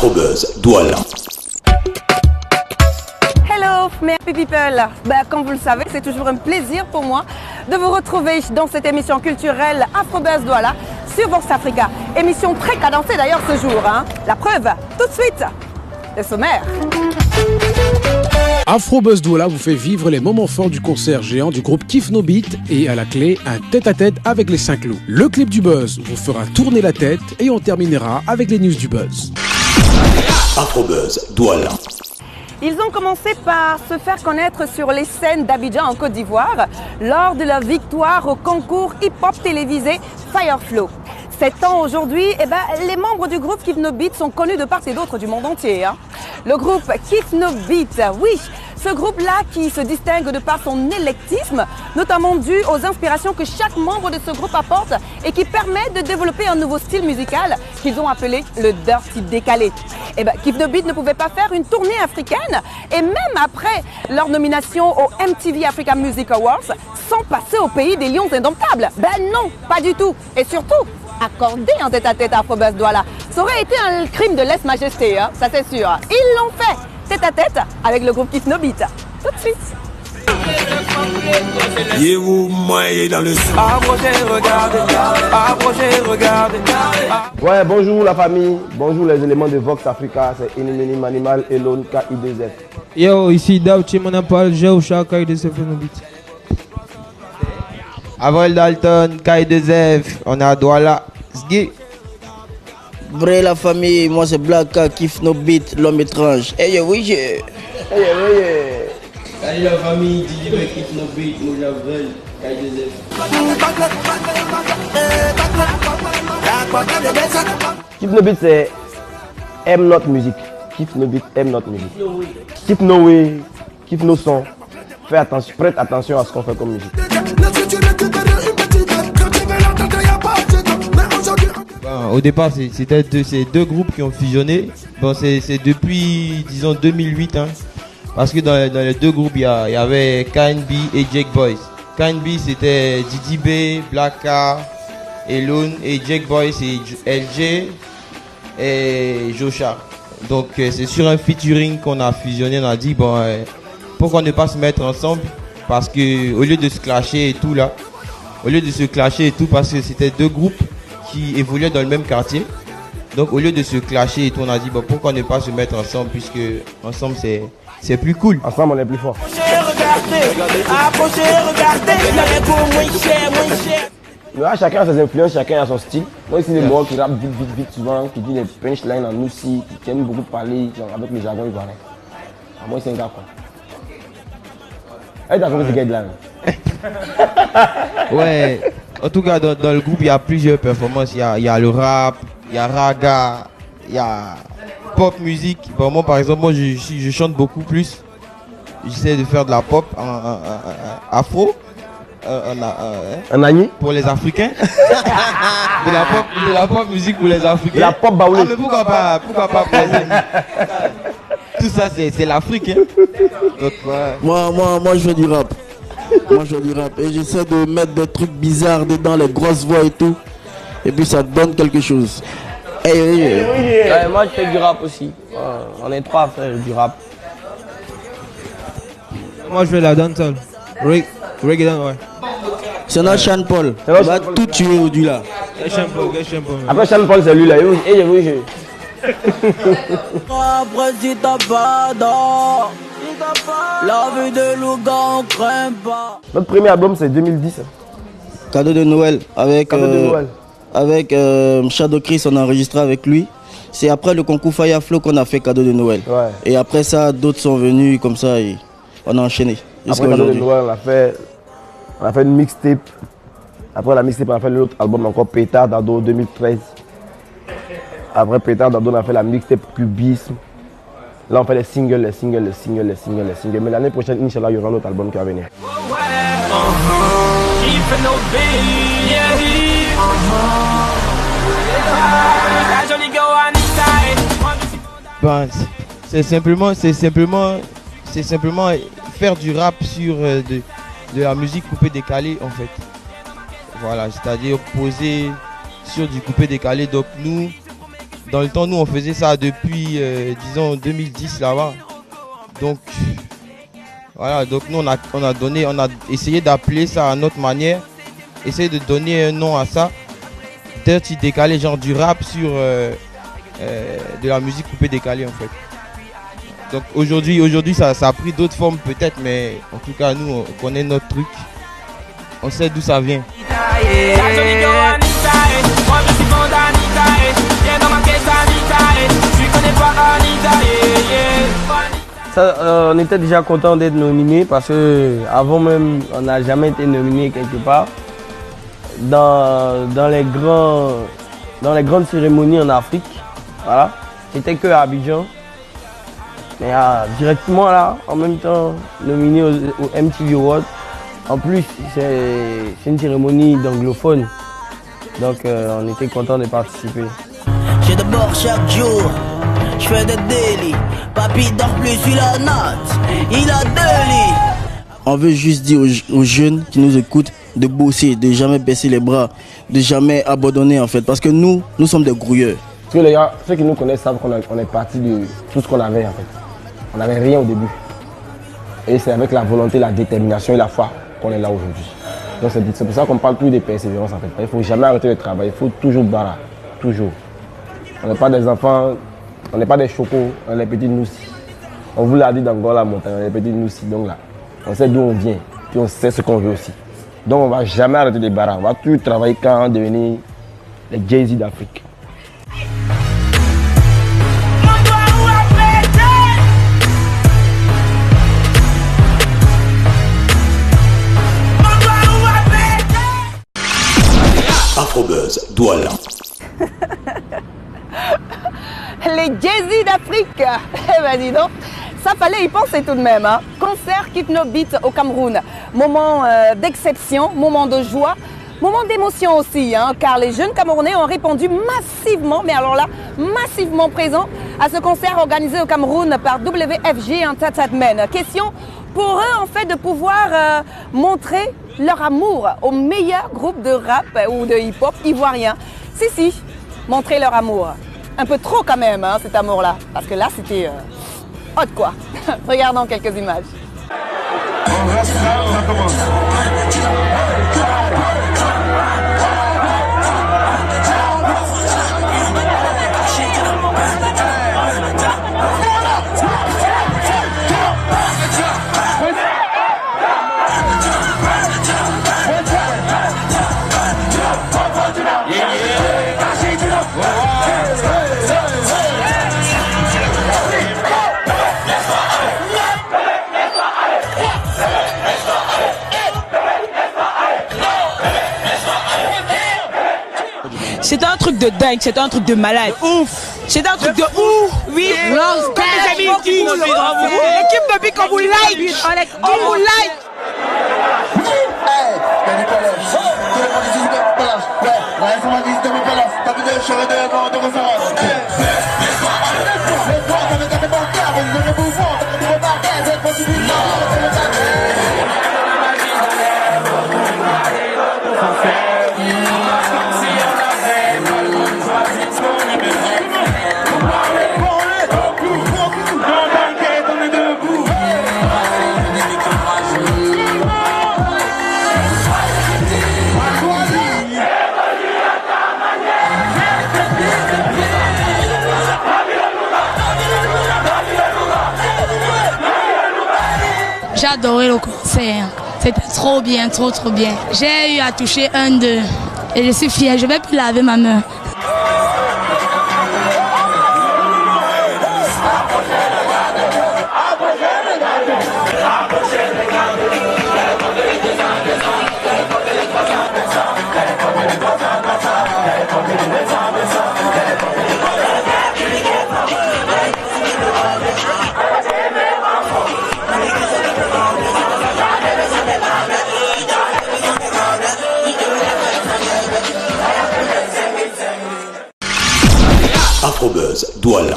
Afrobuzz Douala. Hello, mes happy people. Comme vous le savez, c'est toujours un plaisir pour moi de vous retrouver dans cette émission culturelle Afrobuzz Douala sur Vox Africa. Émission très cadencée d'ailleurs ce jour. La preuve, tout de suite, le sommaire. Afrobuzz Douala vous fait vivre les moments forts du concert géant du groupe Kiff No Beat et à la clé, un tête-à-tête avec les 5 loups. Le clip du buzz vous fera tourner la tête et on terminera avec les news du buzz. Afrobuzz Douala. Ils ont commencé par se faire connaître sur les scènes d'Abidjan en Côte d'Ivoire lors de leur victoire au concours hip-hop télévisé Fireflow. 7 ans aujourd'hui, les membres du groupe Kiff No Beat sont connus de part et d'autre du monde entier. Le groupe Kiff No Beat, oui, ce groupe-là qui se distingue de par son électisme, notamment dû aux inspirations que chaque membre de ce groupe apporte et qui permet de développer un nouveau style musical qu'ils ont appelé le dirty décalé. Kiff No Beat ne pouvait pas faire une tournée africaine et même après leur nomination au MTV Africa Music Awards, sans passer au pays des lions indomptables. Non, pas du tout. Et surtout, accorder un tête-à-tête à Afrobuzz Douala, ça aurait été un crime de lèse-majesté, ça c'est sûr. Ils l'ont fait, tête-à-tête avec le groupe Kiff No Beat. Tout de suite. Ouais, bonjour la famille, bonjour les éléments de Vox Africa, c'est Inimini Animal Elon KI2Z. Yo, ici Dauchi Monapal, Géosha KI2Z No Beat. Avril Dalton, KI2F, on est à Douala. Vrai la famille, moi c'est Black Kiff No Beat, l'homme étrange. Oui. Salut la famille, DJ Kiff No Beat, nous Avril, KI2F. Kiff No Beat c'est aime notre musique. Kiff No Beat aime notre musique. Kiff No Way, Kiff No Son. Fais attention, prête attention à ce qu'on fait comme musique. Au départ, c'était ces deux groupes qui ont fusionné. Bon, c'est depuis, disons, 2008. Parce que dans les deux groupes, il y avait KNB et Jake Boys. KNB, c'était Didi B, Black Car, Elon. Et Jake Boys, c'est LG et Josha. Donc, c'est sur un featuring qu'on a fusionné. On a dit, pourquoi ne pas se mettre ensemble? Parce que au lieu de se clasher et tout là, parce que c'était deux groupes qui évoluaient dans le même quartier. Donc au lieu de se clasher et tout, on a dit pourquoi ne pas se mettre ensemble, puisque ensemble c'est plus cool. Ensemble on est plus fort. Là, chacun a ses influences, chacun a son style. Moi ici les morts qui rappent vite souvent, qui disent les punchlines en aussi, qui aiment beaucoup parler avec le jargon ivoirien. Moi c'est un gars quoi. T'as compris ce gars là. Ouais, en tout cas dans le groupe il y a plusieurs performances, il y a le rap, il y a raga, il y a pop musique. Moi par exemple, je chante beaucoup plus. J'essaie de faire de la pop en afro. Anani pour les Africains. de la pop musique pour les Africains. La pop baoulée. Mais pourquoi pas pour les amis. Tout ça c'est l'Afrique. Donc, ouais. Moi je fais du rap. Et j'essaie de mettre des trucs bizarres dedans, les grosses voix et tout. Et puis ça donne quelque chose. Ouais, moi je fais du rap aussi. On est 3 à faire du rap. Moi je fais la dancehall. Reggae, ouais. C'est notre Sean Paul. On va tout tuer au du là. Sean Paul. Après Sean Paul c'est lui là. Après si t'as pas d'or, la vie de Louga on craint pas. Notre premier album c'est 2010. Cadeau de Noël avec Shadow Chris, on a enregistré avec lui. C'est après le concours Fireflow qu'on a fait Cadeau de Noël. Ouais. Et après ça, d'autres sont venus comme ça et on a enchaîné. Après Cadeau de Noël, on a fait une mixtape. Après la mixtape, on a fait l'autre album encore, Pétard d'Ado 2013. Après Pétard d'Ado, on a fait la mixtape Cubisme. Là, on fait les singles. Mais l'année prochaine, Inch'Allah, il y aura un autre album qui va venir. C'est simplement faire du rap sur de la musique coupée décalée en fait. Voilà, c'est-à-dire poser sur du coupé décalé. Donc nous, Dans le temps, nous, on faisait ça depuis, disons, 2010 là-bas. Donc, voilà, donc nous, on a essayé d'appeler ça à notre manière, essayer de donner un nom à ça. Dirty décalé, genre du rap sur de la musique coupée décalée, en fait. Donc aujourd'hui ça a pris d'autres formes peut-être, mais en tout cas, nous, on connaît notre truc. On sait d'où ça vient. Ça, on était déjà content d'être nominé parce que avant même, on n'a jamais été nominé quelque part. Dans les grandes cérémonies en Afrique, voilà, c'était que à Abidjan. Mais directement là, en même temps, nominé au MTV Awards. En plus, c'est une cérémonie d'anglophones. Donc on était content de participer. J'ai de bord chaque jour, je fais des délits. Papy dort plus, il a note, il a 2 lits. On veut juste dire aux jeunes qui nous écoutent de bosser, de jamais baisser les bras, de jamais abandonner en fait. Parce que nous sommes des grouilleurs. Parce que les gars, ceux qui nous connaissent savent qu'on est parti de tout ce qu'on avait en fait. On n'avait rien au début. Et c'est avec la volonté, la détermination et la foi qu'on est là aujourd'hui. Donc c'est pour ça qu'on parle plus de persévérance en fait. Il ne faut jamais arrêter de travailler, il faut toujours barrer, toujours. On n'est pas des enfants, on n'est pas des chocos, on est des petits noussis. On vous l'a dit dans la montagne, on est des petits noussis. Donc là, on sait d'où on vient, puis on sait ce qu'on veut aussi. Donc on ne va jamais arrêter de barrer, on va toujours travailler quand on devenir les Jay-Z d'Afrique. Afrobuzz, Douala. Les Jay-Z d'Afrique. Eh ben dis donc, ça fallait y penser tout de même. Hein. Concert Kifno Beat au Cameroun. Moment d'exception, moment de joie, moment d'émotion aussi. Hein, car les jeunes Camerounais ont répondu massivement, mais alors là, massivement présents à ce concert organisé au Cameroun par WFG Entertainment. Question pour eux en fait de pouvoir montrer leur amour au meilleur groupe de rap ou de hip-hop ivoirien. Si, montrer leur amour. Un peu trop quand même, hein, cet amour-là. Parce que là, c'était hot quoi. Regardons quelques images. C'est un truc de dingue, c'est un truc de malade. Ouf! C'est un truc de ouf! Oui! Comme les amis disent, l'équipe de Bic, on vous like! On vous like! J'ai adoré le concert. C'était trop bien, trop bien. J'ai eu à toucher un d'eux. Et je suis fière, je vais plus laver ma main. Afrobuzz, Douala.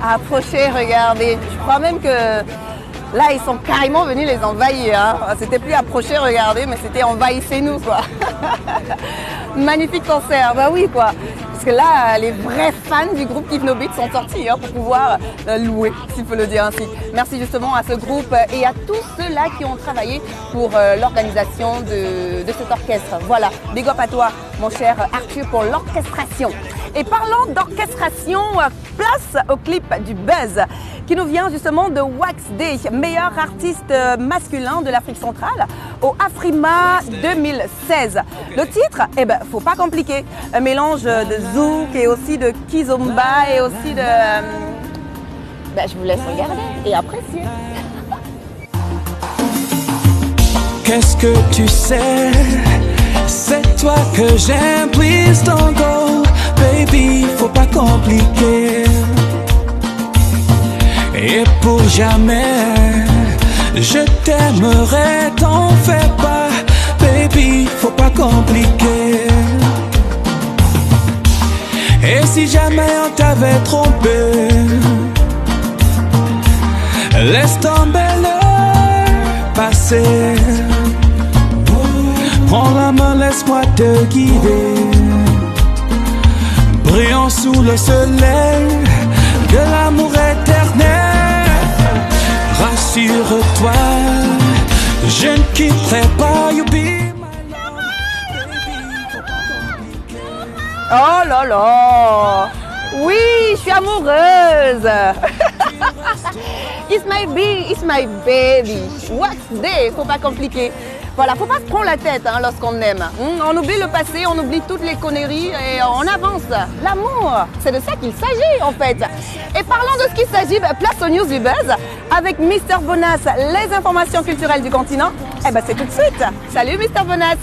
Approchez, regardez. Je crois même que là, ils sont carrément venus les envahir. Hein. C'était plus approcher, regarder, mais c'était envahissez-nous, quoi. Magnifique concert, bah oui, quoi. Parce que là, les vrais fans du groupe Kif No Beat sont sortis pour pouvoir louer, s'il faut le dire ainsi. Merci justement à ce groupe et à tous ceux-là qui ont travaillé pour l'organisation de cet orchestre. Voilà, big up à toi, mon cher Arthur, pour l'orchestration. Et parlant d'orchestration, place au clip du Buzz qui nous vient justement de Wax Day, meilleur artiste masculin de l'Afrique centrale au Afrima 2016. Le titre, faut pas compliquer, un mélange de zouk et aussi de kizomba et aussi de... je vous laisse regarder et apprécier. Qu'est-ce que tu sais? C'est toi que j'aime, please don't go, baby, faut pas compliquer. Et pour jamais, je t'aimerai, t'en fais pas, baby, faut pas compliquer. Et si jamais on t'avait trompé, laisse tomber le passé. Prends la main, laisse-moi te guider. Brillons sous le soleil de l'amour éternel. Rassure-toi, je ne quitterai pas, you be my love. Oh là là! Oui, je suis amoureuse! It's my baby. Wax Day, faut pas compliquer. Voilà, faut pas se prendre la tête lorsqu'on aime. On oublie le passé, on oublie toutes les conneries et on avance. L'amour, c'est de ça qu'il s'agit en fait. Et parlant de ce qu'il s'agit, place aux news du Buzz avec Mr Bonas, les informations culturelles du continent. C'est tout de suite. Salut Mr Bonas.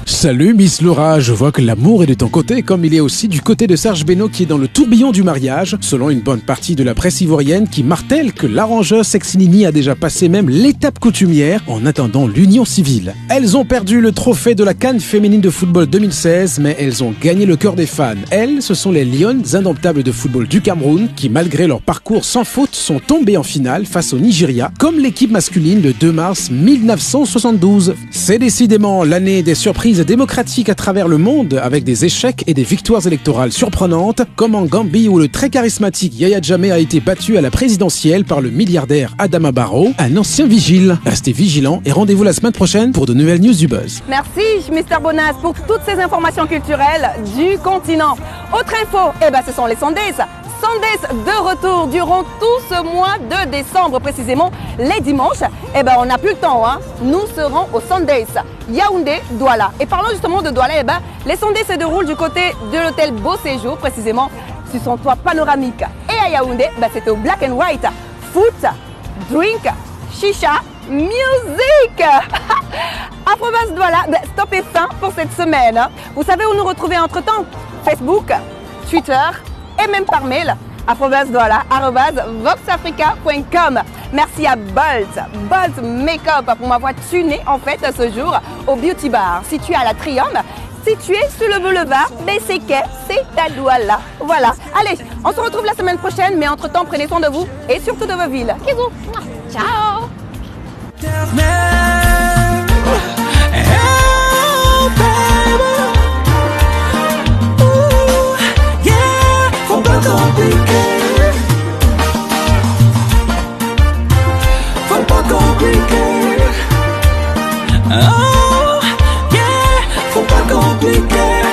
Salut Miss Laura, je vois que l'amour est de ton côté, comme il est aussi du côté de Serge Benoît qui est dans le tourbillon du mariage, selon une bonne partie de la presse ivoirienne qui martèle que l'arrangeur Sexy Nini a déjà passé même l'étape coutumière en attendant l'union civile. Elles ont perdu le trophée de la CAN féminine de football 2016, mais elles ont gagné le cœur des fans. Elles, ce sont les Lionnes indomptables de football du Cameroun qui, malgré leur parcours sans faute, sont tombées en finale face au Nigeria, comme l'équipe masculine le 2 mars 1972. C'est décidément l'année des surprises démocratiques à travers le monde, avec des échecs et des victoires électorales surprenantes, comme en Gambie où le très charismatique Yaya Jammeh a été battu à la présidentielle par le milliardaire Adama Barrow, un ancien vigile. Restez vigilants et rendez-vous la semaine prochaine pour de nouvelles news du Buzz. Merci Mr Bonas pour toutes ces informations culturelles du continent. Autre info, ce sont les Sundays. Sundays de retour durant tout ce mois de décembre, précisément les dimanches. On n'a plus le temps, Nous serons au Sundays, Yaoundé, Douala. Et parlons justement de Douala, les Sundays se déroulent du côté de l'hôtel Beau Séjour, précisément sur son toit panoramique. Et à Yaoundé, c'était au Black and White. Foot, drink, chicha, musique. Afrobuzz Douala, stop et fin pour cette semaine. Vous savez où nous retrouver entre-temps? Facebook, Twitter et même par mail, afrobuzzdouala@voxafrica.com. Merci à Bolt Makeup pour m'avoir tuné en fait ce jour au Beauty Bar situé à la Trium, situé sur le boulevard BCK, c'est à Douala. Voilà, allez, on se retrouve la semaine prochaine, mais entre-temps, prenez soin de vous et surtout de vos villes. Bisous, ciao. Oh, yeah, faut pas compliquer.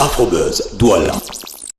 Afrobuzz Douala.